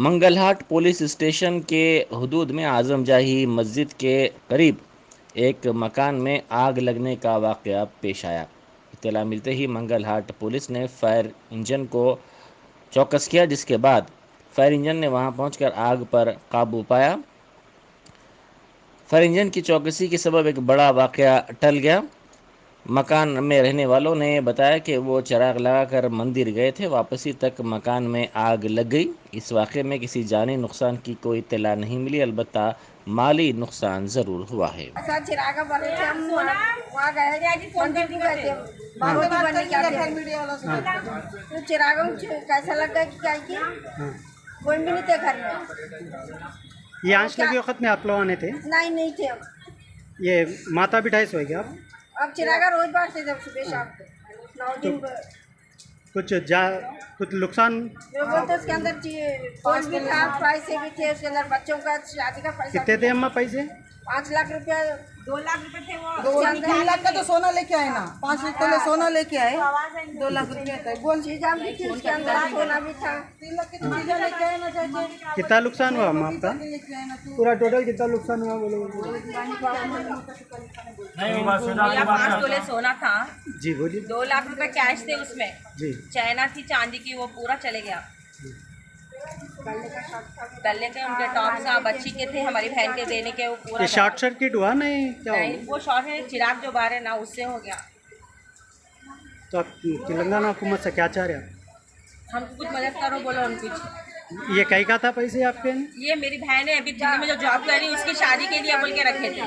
Mangalhat police station के हदूद में आजमजाही मस्जिद के करीब एक मकान में आग लगने का वाक़या पेश आया। इत्तला मिलते ही मंगलहाट पुलिस ने फायर इंजन को चौकस किया, जिसके बाद फायर इंजन ने वहां पहुंचकर आग पर काबू पाया। फायर इंजन की चौकसी के सबब एक बड़ा वाक़या टल गया। मकान में रहने वालों ने बताया कि वो चिराग लगाकर मंदिर गए थे, वापसी तक मकान में आग लग गई। इस वाक़े में किसी जानी नुकसान की कोई इत्तला नहीं मिली, अलबत्ता माली नुकसान ज़रूर हुआ है। कैसा लगा कि क्या किया कोई भी नहीं थे घर में। ये आंच लगे वक्त में आप लोग आने थे? नहीं थे। ये माता बिठाई सोए क्या आप? अब चिरागा रोज बांटते थे सुबह शाम को 9 दिन कुछ नुकसान जो बोलते उसके अंदर फौज भी था, पैसे भी थे उसके अंदर, बच्चों का शादी का पैसा कितने थे अम्मा पैसे? 5 लाख रुपया 2 लाख रुपए थे वो। 3 लाख का तो सोना लेके आए ना, 5 लाख तोले सोना लेके आए, 2 लाख रुपया था। बोल चीज़ां भी थी उसके अंदर, सोना भी था। 3 लाख की तो चीजें लेके आए ना चाचा। कितना नुकसान हुआ अम्मा आपका? लेके आए ना तू। पूरा टोटल कितना नुकसान हुआ बोलो? मेरा 5 तोले सोना था, जी बोलिए। 2 लाख रुपए कैश थे उसमें, जी चैना थी चांदी की, वो पूरा चले गया। गले के उनके टॉप्स बच्ची के थे, हमारी बहन के देने के, वो पूरा ये शॉर्ट सर्किट हुआ नहीं क्या? नहीं, वो शॉर्ट है, चिराग जो बाहर है ना उससे हो गया। तो आप तेलंगाना हुकूमत से क्या चाह रहे हैं? हमको कुछ मदद करो, बोलो हम कुछ। ये कहीं का था पैसे आपके? ये मेरी बहन है, अभी दिल्ली में जो जॉब कर रही है, उसकी शादी के लिए बोल के रखे थे।